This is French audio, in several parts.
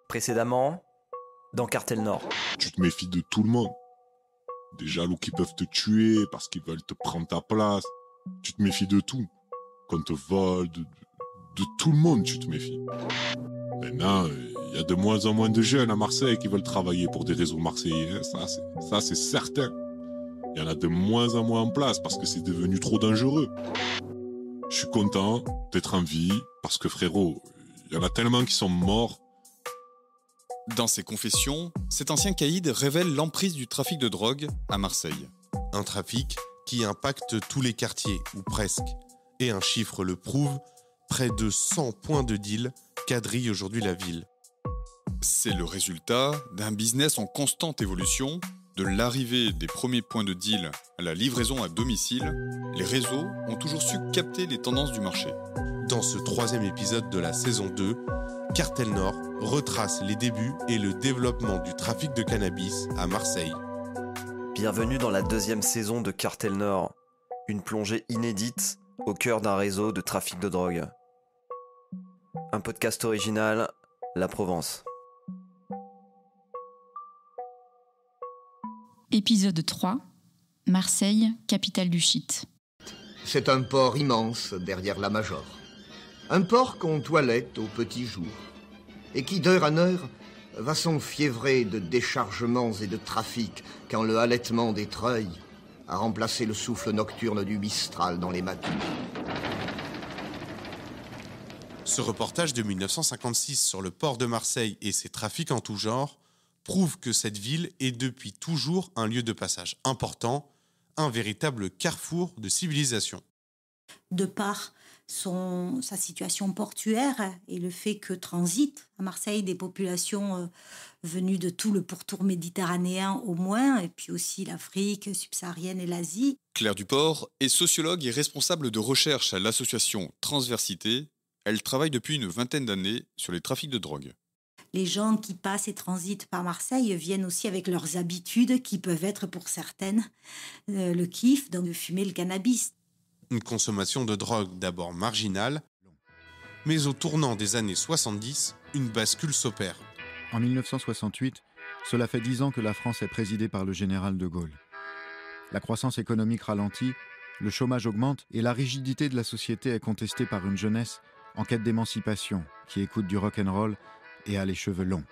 Précédemment, dans Cartel Nord. Tu te méfies de tout le monde. Des jaloux qui peuvent te tuer parce qu'ils veulent te prendre ta place. Tu te méfies de tout. Qu'on te vole, de tout le monde, tu te méfies. Maintenant, il y a de moins en moins de jeunes à Marseille qui veulent travailler pour des réseaux marseillais. Ça, c'est certain. Il y en a de moins en moins en place parce que c'est devenu trop dangereux. Je suis content d'être en vie parce que frérot, il y en a tellement qui sont morts. Dans ses confessions, cet ancien caïd révèle l'emprise du trafic de drogue à Marseille. Un trafic qui impacte tous les quartiers, ou presque. Et un chiffre le prouve, près de 100 points de deal quadrillent aujourd'hui la ville. C'est le résultat d'un business en constante évolution. De l'arrivée des premiers points de deal à la livraison à domicile, les réseaux ont toujours su capter les tendances du marché. Dans ce 3e épisode de la saison 2, Cartel Nord retrace les débuts et le développement du trafic de cannabis à Marseille. Bienvenue dans la 2e saison de Cartel Nord, une plongée inédite au cœur d'un réseau de trafic de drogue. Un podcast original, La Provence. Épisode 3, Marseille, capitale du shit. C'est un port immense derrière la Major. Un port qu'on toilette au petit jour et qui, d'heure en heure, va s'enfiévrer de déchargements et de trafic quand le halètement des treuils a remplacé le souffle nocturne du Mistral dans les matins. Ce reportage de 1956 sur le port de Marseille et ses trafics en tout genre prouve que cette ville est depuis toujours un lieu de passage important, un véritable carrefour de civilisation. De par sa situation portuaire et le fait que transitent à Marseille des populations venues de tout le pourtour méditerranéen au moins, et puis aussi l'Afrique subsaharienne et l'Asie. Claire Duport est sociologue et responsable de recherche à l'association Transversité. Elle travaille depuis une vingtaine d'années sur les trafics de drogue. Les gens qui passent et transitent par Marseille viennent aussi avec leurs habitudes qui peuvent être pour certaines le kiff, donc de fumer le cannabis. Une consommation de drogue d'abord marginale, mais au tournant des années 70, une bascule s'opère. En 1968, cela fait 10 ans que la France est présidée par le général de Gaulle. La croissance économique ralentit, le chômage augmente et la rigidité de la société est contestée par une jeunesse en quête d'émancipation, qui écoute du rock'n'roll et a les cheveux longs.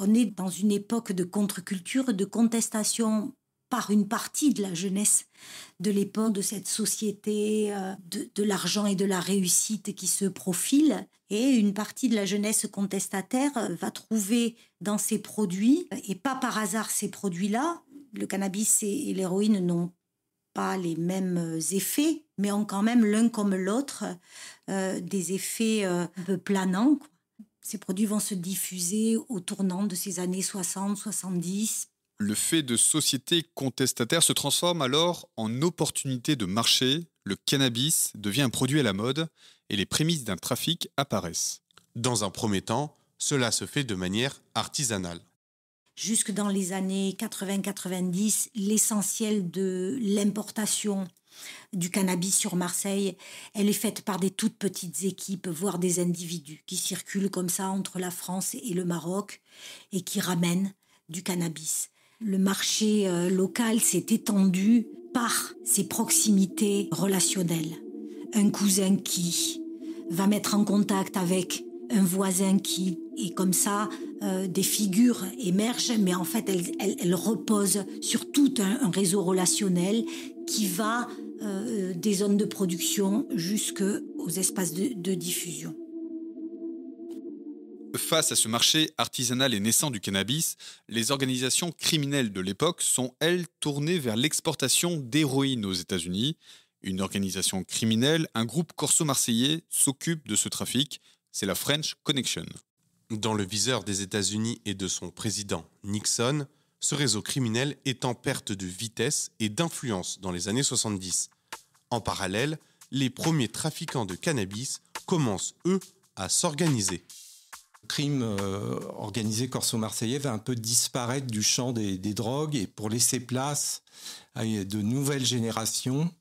On est dans une époque de contre-culture, de contestation par une partie de la jeunesse de l'époque, de cette société de l'argent et de la réussite qui se profile. Et une partie de la jeunesse contestataire va trouver dans ces produits, et pas par hasard ces produits-là, le cannabis et l'héroïne n'ont pas les mêmes effets, mais ont quand même l'un comme l'autre des effets un peu planants, quoi. Ces produits vont se diffuser au tournant de ces années 60-70. Le fait de société contestataire se transforme alors en opportunité de marché. Le cannabis devient un produit à la mode et les prémices d'un trafic apparaissent. Dans un premier temps, cela se fait de manière artisanale. Jusque dans les années 80-90, l'essentiel de l'importation du cannabis sur Marseille, elle est faite par des toutes petites équipes, voire des individus qui circulent comme ça entre la France et le Maroc et qui ramènent du cannabis. Le marché local s'est étendu par ses proximités relationnelles. Un cousin qui va mettre en contact avec un voisin qui, et comme ça, des figures émergent, mais en fait, elles reposent sur tout un réseau relationnel qui va des zones de production jusqu'aux espaces de diffusion. Face à ce marché artisanal et naissant du cannabis, les organisations criminelles de l'époque sont, elles, tournées vers l'exportation d'héroïne aux États-Unis. Une organisation criminelle, un groupe corso-marseillais, s'occupe de ce trafic. C'est la French Connection. Dans le viseur des États-Unis et de son président Nixon, ce réseau criminel est en perte de vitesse et d'influence dans les années 70. En parallèle, les premiers trafiquants de cannabis commencent, eux, à s'organiser. Le crime organisé corso-marseillais va un peu disparaître du champ des drogues et pour laisser place à de nouvelles générations,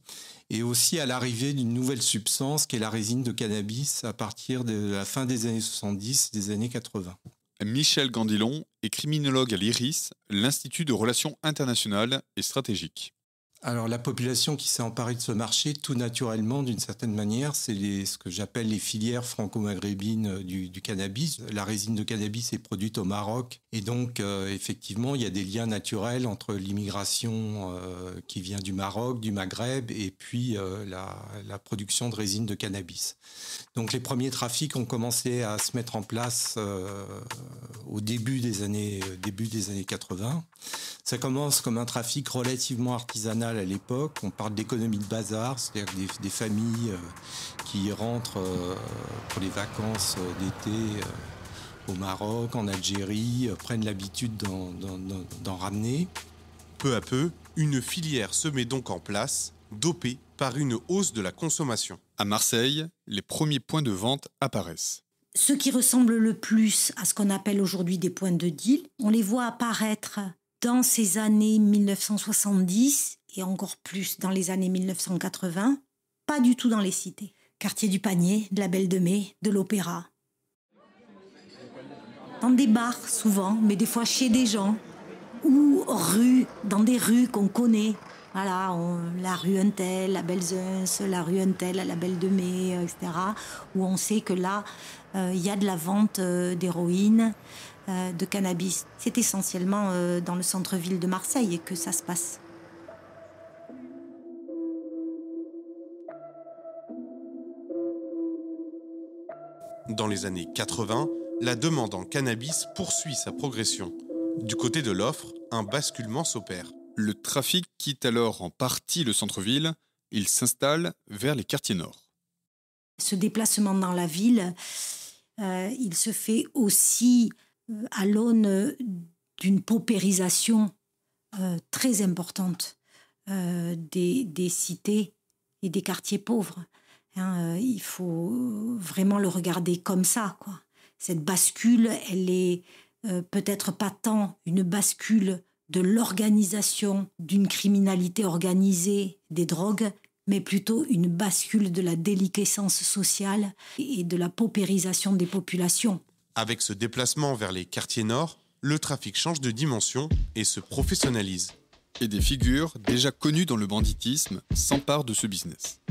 et aussi à l'arrivée d'une nouvelle substance qui est la résine de cannabis à partir de la fin des années 70 et des années 80. Michel Gandilon est criminologue à l'IRIS, l'Institut de Relations Internationales et Stratégiques. Alors la population qui s'est emparée de ce marché, tout naturellement, d'une certaine manière, c'est ce que j'appelle les filières franco-maghrébines du cannabis. La résine de cannabis est produite au Maroc et donc effectivement il y a des liens naturels entre l'immigration qui vient du Maroc, du Maghreb et puis la production de résine de cannabis. Donc les premiers trafics ont commencé à se mettre en place au début des années 80. Ça commence comme un trafic relativement artisanal à l'époque. On parle d'économie de bazar, c'est-à-dire des familles qui rentrent pour les vacances d'été au Maroc, en Algérie, prennent l'habitude d'en ramener. Peu à peu, une filière se met donc en place, dopée par une hausse de la consommation. À Marseille, les premiers points de vente apparaissent. Ceux qui ressemblent le plus à ce qu'on appelle aujourd'hui des points de deal, on les voit apparaître dans ces années 1970 et encore plus dans les années 1980, pas du tout dans les cités. Quartier du Panier, de la Belle de Mai, de l'Opéra. Dans des bars souvent, mais des fois chez des gens, ou dans des rues qu'on connaît. Voilà, la rue Untel, la Belzunce, la rue Untel, la Belle de Mai, etc. Où on sait que là, il y a de la vente d'héroïne, de cannabis. C'est essentiellement dans le centre-ville de Marseille que ça se passe. Dans les années 80, la demande en cannabis poursuit sa progression. Du côté de l'offre, un basculement s'opère. Le trafic quitte alors en partie le centre-ville, il s'installe vers les quartiers nord. Ce déplacement dans la ville, il se fait aussi à l'aune d'une paupérisation très importante des cités et des quartiers pauvres. Il faut vraiment le regarder comme ça, quoi. Cette bascule, elle est peut-être pas tant une bascule de l'organisation d'une criminalité organisée des drogues, mais plutôt une bascule de la déliquescence sociale et de la paupérisation des populations. Avec ce déplacement vers les quartiers nord, le trafic change de dimension et se professionnalise. Et des figures déjà connues dans le banditisme s'emparent de ce business.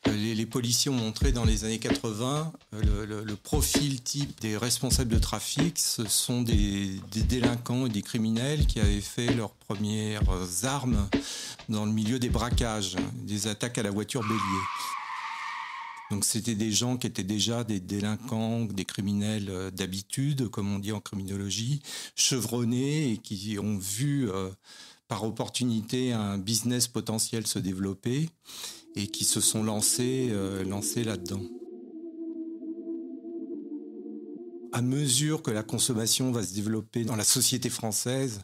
Les policiers ont montré dans les années 80 le profil type des responsables de trafic. Ce sont des délinquants et des criminels qui avaient fait leurs premières armes dans le milieu des braquages, des attaques à la voiture bélier. Donc c'était des gens qui étaient déjà des délinquants, des criminels d'habitude, comme on dit en criminologie, chevronnés et qui ont vu par opportunité un business potentiel se développer et qui se sont lancés là-dedans. À mesure que la consommation va se développer dans la société française,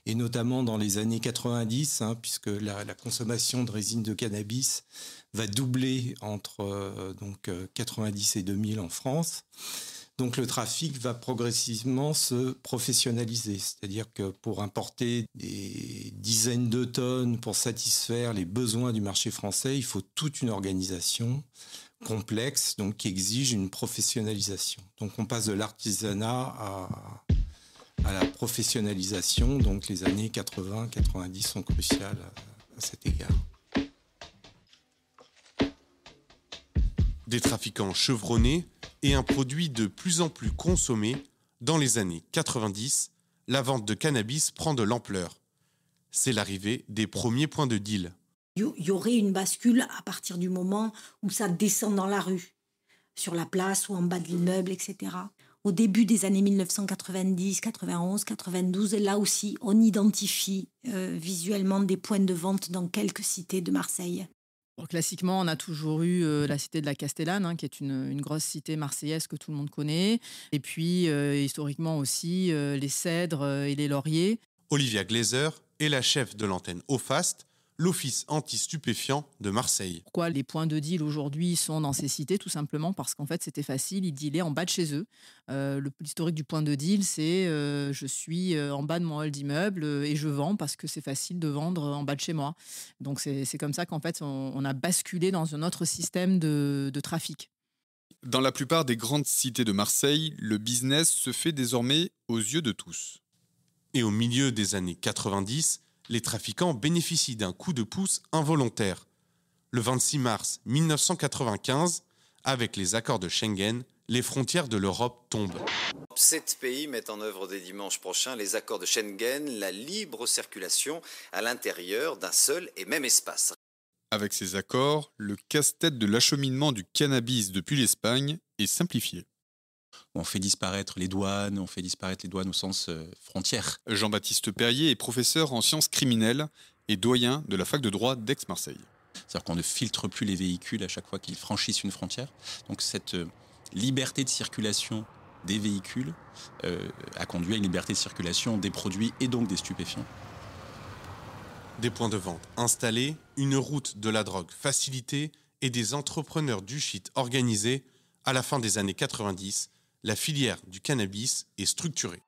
et notamment dans les années 90, puisque la consommation de résine de cannabis va doubler entre 90 et 2000 en France, donc le trafic va progressivement se professionnaliser. C'est-à-dire que pour importer des dizaines de tonnes pour satisfaire les besoins du marché français, il faut toute une organisation complexe, donc qui exige une professionnalisation. Donc on passe de l'artisanat à la professionnalisation, donc les années 80-90 sont cruciales à cet égard. Des trafiquants chevronnés et un produit de plus en plus consommé, dans les années 90, la vente de cannabis prend de l'ampleur. C'est l'arrivée des premiers points de deal. Il y aurait une bascule à partir du moment où ça descend dans la rue, sur la place ou en bas de l'immeuble, etc. Au début des années 1990, 91, 92, là aussi, on identifie visuellement des points de vente dans quelques cités de Marseille. Bon, classiquement, on a toujours eu la cité de la Castellane, qui est une grosse cité marseillaise que tout le monde connaît. Et puis, historiquement aussi, les Cèdres et les Lauriers. Olivia Glaser est la chef de l'antenne Aufast, l'Office anti-stupéfiants de Marseille. Pourquoi les points de deal aujourd'hui sont dans ces cités? Tout simplement parce qu'en fait, c'était facile, ils dealaient en bas de chez eux. L'historique du point de deal, c'est je suis en bas de mon hall d'immeuble et je vends parce que c'est facile de vendre en bas de chez moi. Donc, c'est comme ça qu'en fait, on a basculé dans un autre système de trafic. Dans la plupart des grandes cités de Marseille, le business se fait désormais aux yeux de tous. Et au milieu des années 90, les trafiquants bénéficient d'un coup de pouce involontaire. Le 26 mars 1995, avec les accords de Schengen, les frontières de l'Europe tombent. 7 pays mettent en œuvre dès dimanche prochain les accords de Schengen, la libre circulation à l'intérieur d'un seul et même espace. Avec ces accords, le casse-tête de l'acheminement du cannabis depuis l'Espagne est simplifié. On fait disparaître les douanes, au sens frontière. Jean-Baptiste Perrier est professeur en sciences criminelles et doyen de la fac de droit d'Aix-Marseille. C'est-à-dire qu'on ne filtre plus les véhicules à chaque fois qu'ils franchissent une frontière. Donc cette liberté de circulation des véhicules a conduit à une liberté de circulation des produits et donc des stupéfiants. Des points de vente installés, une route de la drogue facilitée et des entrepreneurs du shit organisés. À la fin des années 90, la filière du cannabis est structurée.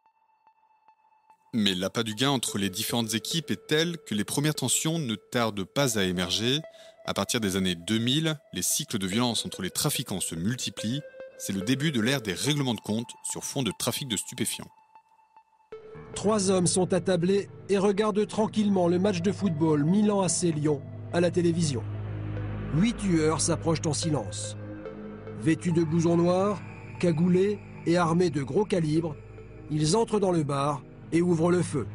Mais l'appât du gain entre les différentes équipes est tel que les premières tensions ne tardent pas à émerger. À partir des années 2000, les cycles de violence entre les trafiquants se multiplient. C'est le début de l'ère des règlements de compte sur fond de trafic de stupéfiants. 3 hommes sont attablés et regardent tranquillement le match de football Milan AC Lyon à la télévision. 8 tueurs s'approchent en silence. Vêtus de blousons noirs, cagoulés et armés de gros calibres, ils entrent dans le bar et ouvrent le feu.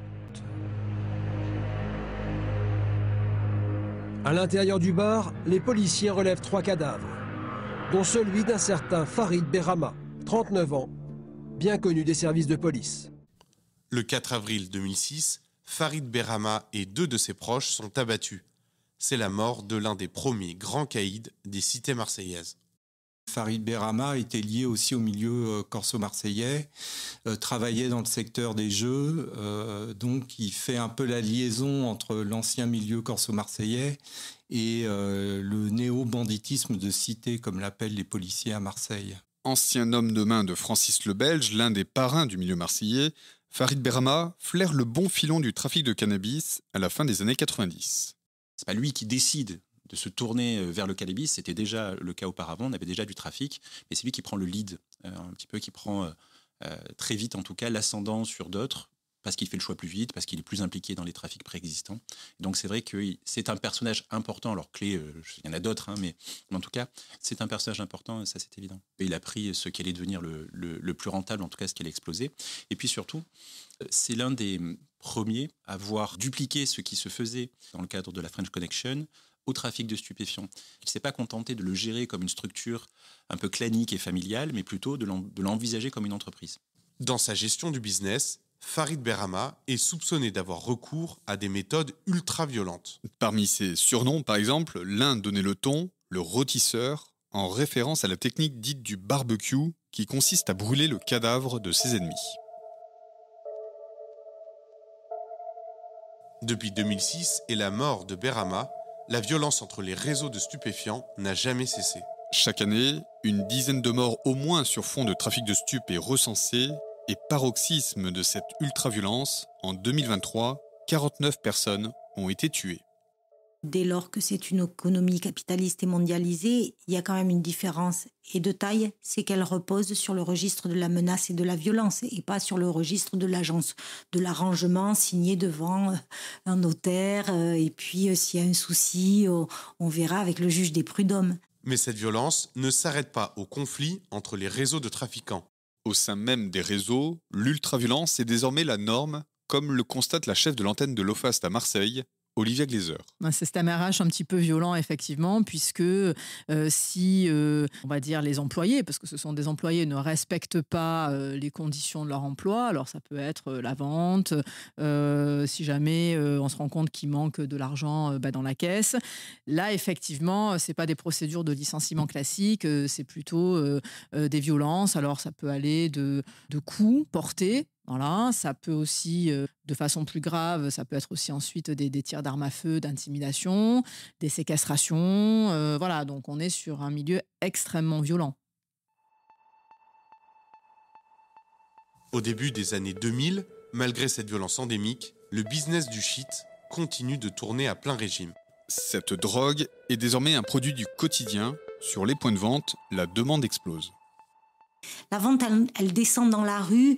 À l'intérieur du bar, les policiers relèvent 3 cadavres, dont celui d'un certain Farid Berrama, 39 ans, bien connu des services de police. Le 4 avril 2006, Farid Berrama et 2 de ses proches sont abattus. C'est la mort de l'un des premiers grands caïds des cités marseillaises. Farid Berrama était lié aussi au milieu corso-marseillais, travaillait dans le secteur des jeux, donc il fait un peu la liaison entre l'ancien milieu corso-marseillais et le néo-banditisme de cité, comme l'appellent les policiers à Marseille. Ancien homme de main de Francis le Belge, l'un des parrains du milieu marseillais, Farid Berrama flaire le bon filon du trafic de cannabis à la fin des années 90. C'est pas lui qui décide de se tourner vers le cannabis, c'était déjà le cas auparavant, on avait déjà du trafic, mais c'est lui qui prend le lead, un petit peu, qui prend très vite en tout cas l'ascendant sur d'autres, parce qu'il fait le choix plus vite, parce qu'il est plus impliqué dans les trafics préexistants. Donc c'est vrai que c'est un personnage important, alors clé, il y en a d'autres, mais en tout cas, c'est un personnage important, ça c'est évident. Et il a pris ce qui allait devenir le plus rentable, en tout cas ce qui allait exploser. Et puis surtout, c'est l'un des premiers à avoir dupliqué ce qui se faisait dans le cadre de la French Connection, au trafic de stupéfiants. Il ne s'est pas contenté de le gérer comme une structure un peu clanique et familiale, mais plutôt de l'envisager comme une entreprise. Dans sa gestion du business, Farid Berrama est soupçonné d'avoir recours à des méthodes ultra-violentes. Parmi ses surnoms, par exemple, l'un donnait le ton, le rôtisseur, en référence à la technique dite du barbecue, qui consiste à brûler le cadavre de ses ennemis. Depuis 2006 et la mort de Berrama, la violence entre les réseaux de stupéfiants n'a jamais cessé. Chaque année, une dizaine de morts au moins sur fond de trafic de stupes est recensée, et paroxysme de cette ultra-violence, en 2023, 49 personnes ont été tuées. Dès lors que c'est une économie capitaliste et mondialisée, il y a quand même une différence et de taille, c'est qu'elle repose sur le registre de la menace et de la violence et pas sur le registre de l'agence, de l'arrangement signé devant un notaire. Et puis, s'il y a un souci, on verra avec le juge des prud'hommes. Mais cette violence ne s'arrête pas au conflit entre les réseaux de trafiquants. Au sein même des réseaux, l'ultra-violence est désormais la norme, comme le constate la chef de l'antenne de l'OFAST à Marseille, Olivia Glaser. Un système RH un petit peu violent, effectivement, puisque si, on va dire, les employés, parce que ce sont des employés, ne respectent pas les conditions de leur emploi, alors ça peut être la vente, si jamais on se rend compte qu'il manque de l'argent dans la caisse. Là, effectivement, ce n'est pas des procédures de licenciement classiques, c'est plutôt des violences. Alors, ça peut aller de coups portés, Voilà, ça peut aussi, de façon plus grave, ça peut être aussi ensuite des tirs d'armes à feu, d'intimidation, des séquestrations. Voilà, donc on est sur un milieu extrêmement violent. Au début des années 2000, malgré cette violence endémique, le business du shit continue de tourner à plein régime. Cette drogue est désormais un produit du quotidien. Sur les points de vente, la demande explose. La vente, elle descend dans la rue.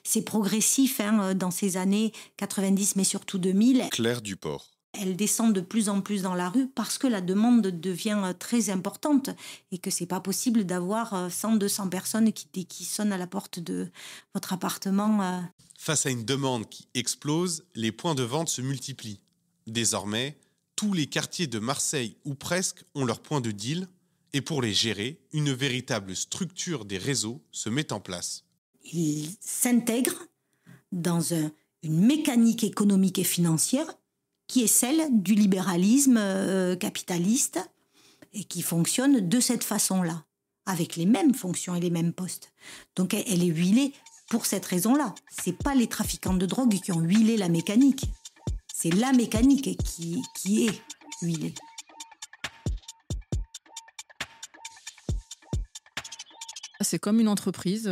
C'est progressif dans ces années 90, mais surtout 2000. Claire Duport. Elle descend de plus en plus dans la rue parce que la demande devient très importante et que c'est pas possible d'avoir 100, 200 personnes qui sonnent à la porte de votre appartement. Face à une demande qui explose, les points de vente se multiplient. Désormais, tous les quartiers de Marseille, ou presque, ont leur point de deal. Et pour les gérer, une véritable structure des réseaux se met en place. Ils s'intègrent dans une mécanique économique et financière qui est celle du libéralisme capitaliste et qui fonctionne de cette façon-là, avec les mêmes fonctions et les mêmes postes. Donc elle est huilée pour cette raison-là. Ce n'est pas les trafiquants de drogue qui ont huilé la mécanique. C'est la mécanique qui est huilée. C'est comme une entreprise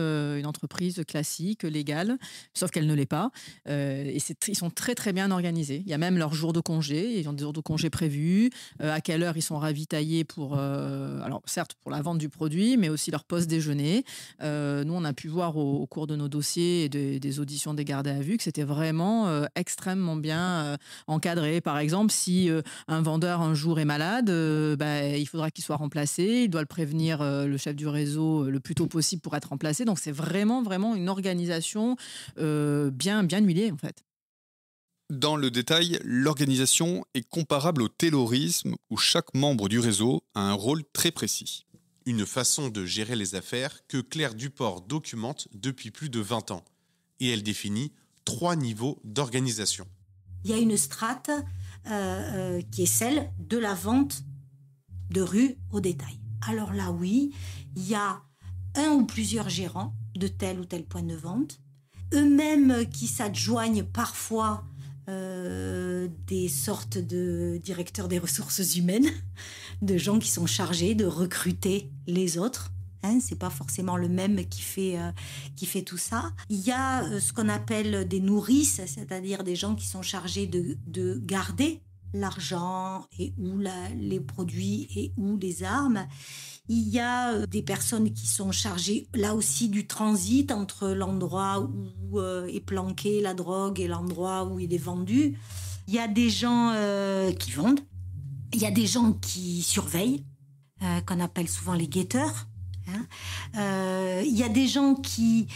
classique, légale, sauf qu'elle ne l'est pas. Et ils sont très très bien organisés. Il y a même leurs jours de congé, ils ont des jours de congé prévus, à quelle heure ils sont ravitaillés alors certes pour la vente du produit, mais aussi leur pause déjeuner. Nous, on a pu voir au cours de nos dossiers et des auditions des gardés à vue que c'était vraiment extrêmement bien encadré. Par exemple, si un vendeur un jour est malade, il faudra qu'il soit remplacé, il doit le prévenir le chef du réseau le plus tôt possible pour être remplacé. Donc c'est vraiment une organisation bien huilée en fait. Dans le détail, l'organisation est comparable au taylorisme où chaque membre du réseau a un rôle très précis. Une façon de gérer les affaires que Claire Duport documente depuis plus de 20 ans. Et elle définit 3 niveaux d'organisation. Il y a une strate qui est celle de la vente de rue au détail. Alors là, oui, il y a un ou plusieurs gérants de tel ou tel point de vente, eux-mêmes qui s'adjoignent parfois des sortes de directeurs des ressources humaines, de gens qui sont chargés de recruter les autres. C'est pas forcément le même qui fait tout ça. Il y a ce qu'on appelle des nourrices, c'est-à-dire des gens qui sont chargés de garder l'argent et ou les produits et ou les armes. Il y a des personnes qui sont chargées, là aussi, du transit entre l'endroit où est planquée la drogue et l'endroit où il est vendu. Il y a des gens qui vendent. Il y a des gens qui surveillent, qu'on appelle souvent les guetteurs. Il y a des gens qui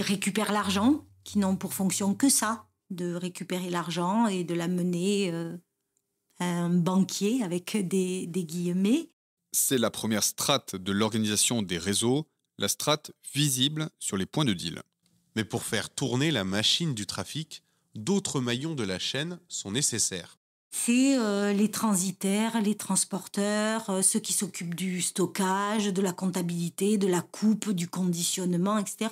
récupèrent l'argent, qui n'ont pour fonction que ça, de récupérer l'argent et de l'amener à un banquier avec des guillemets. C'est la première strate de l'organisation des réseaux, la strate visible sur les points de deal. Mais pour faire tourner la machine du trafic, d'autres maillons de la chaîne sont nécessaires. C'est les transitaires, les transporteurs, ceux qui s'occupent du stockage, de la comptabilité, de la coupe, du conditionnement, etc.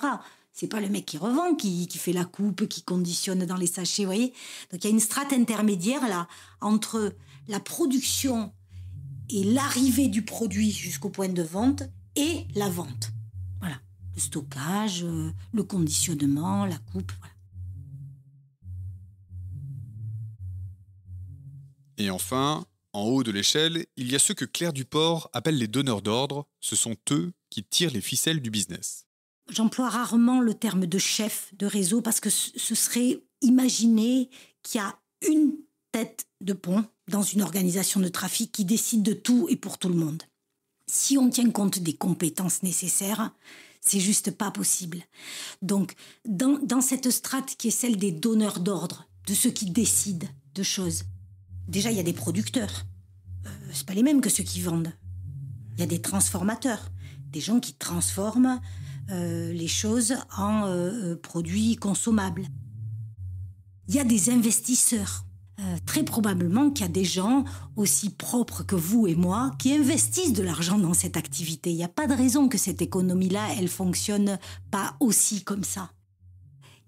C'est pas le mec qui revend qui fait la coupe, qui conditionne dans les sachets, vous voyez. Donc il y a une strate intermédiaire là entre la production et l'arrivée du produit jusqu'au point de vente et la vente. Voilà, le stockage, le conditionnement, la coupe, voilà. Et enfin, en haut de l'échelle, il y a ceux que Claire Duport appelle les donneurs d'ordre. Ce sont eux qui tirent les ficelles du business. J'emploie rarement le terme de chef de réseau parce que ce serait imaginer qu'il y a une tête de pont dans une organisation de trafic qui décide de tout et pour tout le monde. Si on tient compte des compétences nécessaires, c'est juste pas possible. Donc, dans cette strate qui est celle des donneurs d'ordre, de ceux qui décident de choses, déjà, il y a des producteurs. C'est pas les mêmes que ceux qui vendent. Il y a des transformateurs, des gens qui transforment les choses en produits consommables. Il y a des investisseurs, très probablement qu'il y a des gens aussi propres que vous et moi qui investissent de l'argent dans cette activité. Il n'y a pas de raison que cette économie-là, elle fonctionne pas aussi comme ça.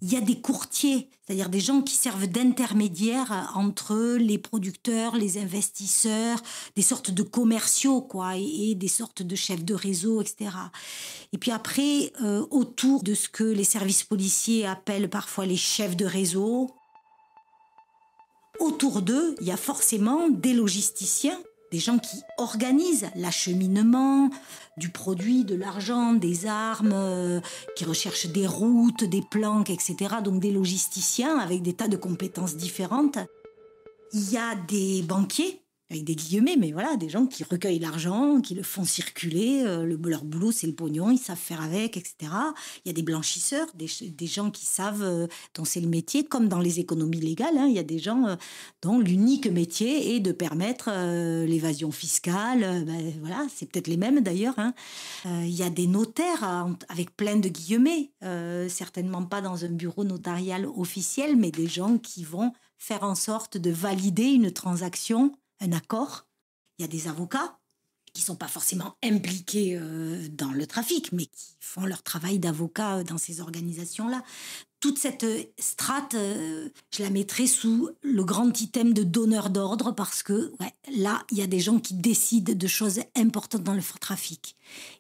Il y a des courtiers, c'est-à-dire des gens qui servent d'intermédiaires entre les producteurs, les investisseurs, des sortes de commerciaux, quoi, et des sortes de chefs de réseau, etc. Et puis après, autour de ce que les services policiers appellent parfois les chefs de réseau, autour d'eux, il y a forcément des logisticiens, des gens qui organisent l'acheminement du produit, de l'argent, des armes, qui recherchent des routes, des planques, etc. Donc des logisticiens avec des tas de compétences différentes. Il y a des banquiers, avec des guillemets, mais voilà, des gens qui recueillent l'argent, qui le font circuler. Leur boulot, c'est le pognon, ils savent faire avec, etc. Il y a des blanchisseurs, des gens qui savent, dont c'est le métier, comme dans les économies légales. Il y a des gens dont l'unique métier est de permettre l'évasion fiscale. Voilà, c'est peut-être les mêmes d'ailleurs. Il y a des notaires, avec plein de guillemets, certainement pas dans un bureau notarial officiel, mais des gens qui vont faire en sorte de valider une transaction, un accord. Il y a des avocats qui ne sont pas forcément impliqués dans le trafic, mais qui font leur travail d'avocat dans ces organisations-là. Toute cette strate, je la mettrais sous le grand item de donneur d'ordre parce que là, il y a des gens qui décident de choses importantes dans le trafic.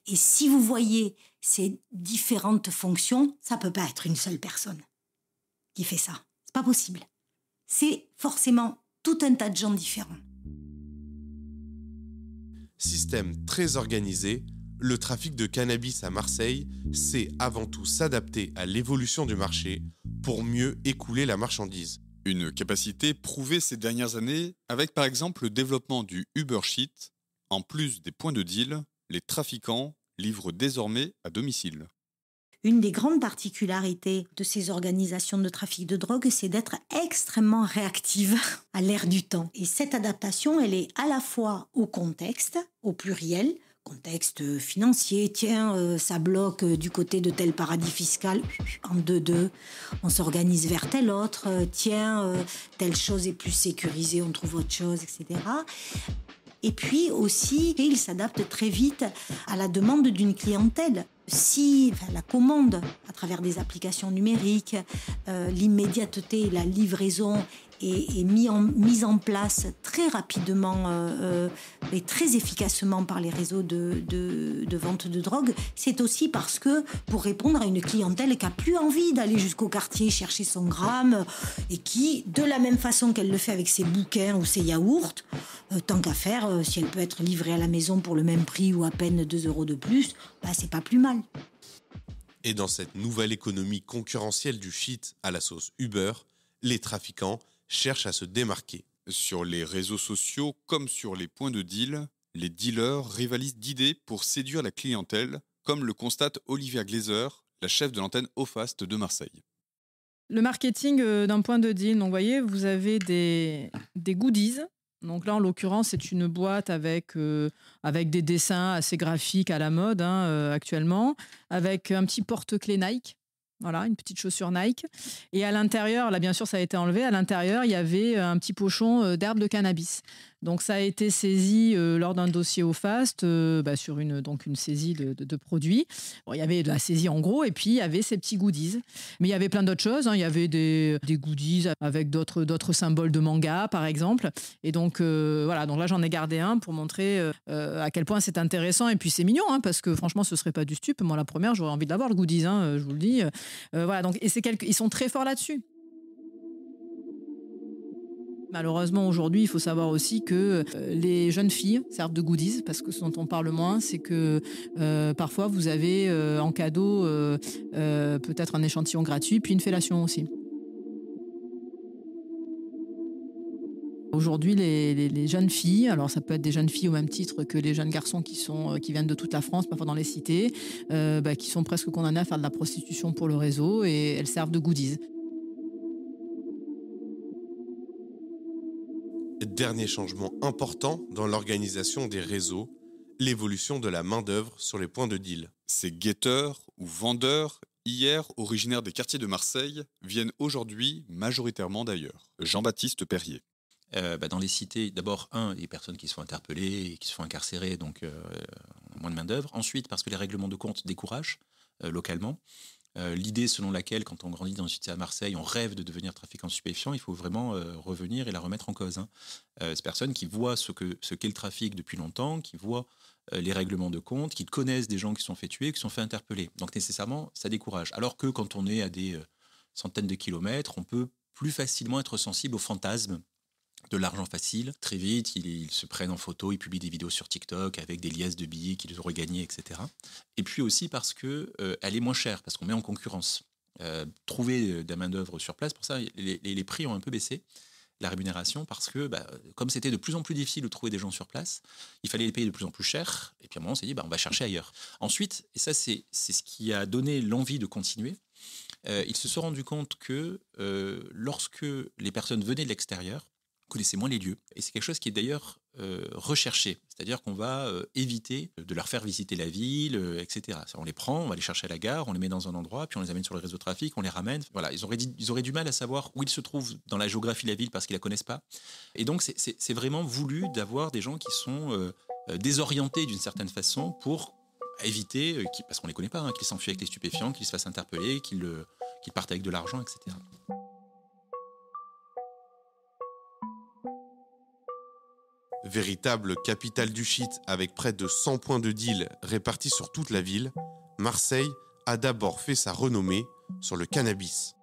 Et si vous voyez ces différentes fonctions, ça ne peut pas être une seule personne qui fait ça. Ce n'est pas possible. C'est forcément tout un tas de gens différents. Système très organisé, le trafic de cannabis à Marseille sait avant tout s'adapter à l'évolution du marché pour mieux écouler la marchandise. Une capacité prouvée ces dernières années avec par exemple le développement du Uber Sheet. En plus des points de deal, les trafiquants livrent désormais à domicile. Une des grandes particularités de ces organisations de trafic de drogue, c'est d'être extrêmement réactive à l'ère du temps. Et cette adaptation, elle est à la fois au contexte, au pluriel, contexte financier, tiens, ça bloque du côté de tel paradis fiscal, en 2-2, on s'organise vers tel autre, tiens, telle chose est plus sécurisée, on trouve autre chose, etc. Et puis aussi, il s'adapte très vite à la demande d'une clientèle. Si la commande à travers des applications numériques, l'immédiateté et la livraison est mise en place très rapidement et très efficacement par les réseaux de vente de drogue, c'est aussi parce que pour répondre à une clientèle qui n'a plus envie d'aller jusqu'au quartier chercher son gramme et qui, de la même façon qu'elle le fait avec ses bouquins ou ses yaourts, tant qu'à faire, si elle peut être livrée à la maison pour le même prix ou à peine 2 € de plus, c'est pas plus mal. Et dans cette nouvelle économie concurrentielle du shit à la sauce Uber, les trafiquants cherchent à se démarquer. Sur les réseaux sociaux comme sur les points de deal, les dealers rivalisent d'idées pour séduire la clientèle, comme le constate Olivia Glaser, la chef de l'antenne Ofast de Marseille. Le marketing d'un point de deal, donc vous voyez, vous avez des goodies. Donc là, en l'occurrence, c'est une boîte avec des dessins assez graphiques à la mode actuellement, avec un petit porte-clés Nike. Voilà, une petite chaussure Nike. Et à l'intérieur, là bien sûr ça a été enlevé, à l'intérieur il y avait un petit pochon d'herbe de cannabis. Donc ça a été saisi lors d'un dossier Ofast sur une saisie de produits. Bon, il y avait de la saisie en gros et puis il y avait ces petits goodies. Mais il y avait plein d'autres choses. Il y avait des goodies avec d'autres symboles de manga par exemple. Et donc voilà, donc là j'en ai gardé un pour montrer à quel point c'est intéressant. Et puis c'est mignon parce que franchement ce serait pas du stup. Moi la première j'aurais envie de l'avoir le goodies, je vous le dis. Voilà, donc, et ils sont très forts là-dessus. Malheureusement, aujourd'hui, il faut savoir aussi que les jeunes filles servent de goodies, parce que ce dont on parle moins, c'est que parfois, vous avez en cadeau peut-être un échantillon gratuit, puis une fellation aussi. Aujourd'hui, les jeunes filles, alors ça peut être des jeunes filles au même titre que les jeunes garçons qui viennent de toute la France, parfois dans les cités, qui sont presque condamnés à faire de la prostitution pour le réseau et elles servent de goodies. Dernier changement important dans l'organisation des réseaux, l'évolution de la main-d'œuvre sur les points de deal. Ces guetteurs ou vendeurs, hier originaires des quartiers de Marseille, viennent aujourd'hui majoritairement d'ailleurs. Jean-Baptiste Perrier. Dans les cités, d'abord, les personnes qui se font interpeller et qui se font incarcérer, donc moins de main-d'œuvre. Ensuite, parce que les règlements de compte découragent localement. L'idée selon laquelle, quand on grandit dans une cité à Marseille, on rêve de devenir trafiquant de stupéfiants, il faut vraiment revenir et la remettre en cause. Ces personnes qui voient ce qu'est le trafic depuis longtemps, qui voient les règlements de compte, qui connaissent des gens qui sont fait tuer, qui sont fait interpeller. Donc nécessairement, ça décourage. Alors que quand on est à des centaines de kilomètres, on peut plus facilement être sensible aux fantasmes de l'argent facile. Très vite, ils se prennent en photo, ils publient des vidéos sur TikTok avec des liasses de billets qu'ils auraient gagnés, etc. Et puis aussi parce qu'elle est moins chère, parce qu'on met en concurrence. Trouver de la main-d'œuvre sur place, pour ça, les prix ont un peu baissé, la rémunération, parce que comme c'était de plus en plus difficile de trouver des gens sur place, il fallait les payer de plus en plus cher. Et puis à un moment, on s'est dit, on va chercher ailleurs. Ensuite, et ça, c'est ce qui a donné l'envie de continuer, ils se sont rendus compte que lorsque les personnes venaient de l'extérieur, connaissaient moins les lieux. Et c'est quelque chose qui est d'ailleurs recherché. C'est-à-dire qu'on va éviter de leur faire visiter la ville, etc. On les prend, on va les chercher à la gare, on les met dans un endroit, puis on les amène sur le réseau de trafic, on les ramène. Voilà, ils auraient du mal à savoir où ils se trouvent dans la géographie de la ville parce qu'ils ne la connaissent pas. Et donc, c'est vraiment voulu d'avoir des gens qui sont désorientés d'une certaine façon pour éviter, parce qu'on ne les connaît pas, qu'ils s'enfuient avec les stupéfiants, qu'ils se fassent interpeller, qu'ils partent avec de l'argent, etc. Véritable capitale du shit avec près de 100 points de deal répartis sur toute la ville, Marseille a d'abord fait sa renommée sur le cannabis.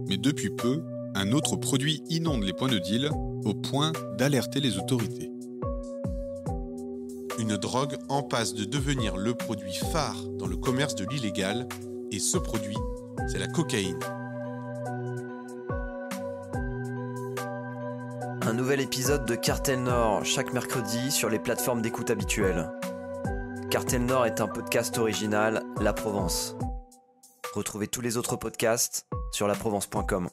Mais depuis peu, un autre produit inonde les points de deal au point d'alerter les autorités. Une drogue en passe de devenir le produit phare dans le commerce de l'illégal, et ce produit, c'est la cocaïne. Un nouvel épisode de Cartel Nord chaque mercredi sur les plateformes d'écoute habituelles. Cartel Nord est un podcast original La Provence. Retrouvez tous les autres podcasts sur laprovence.com.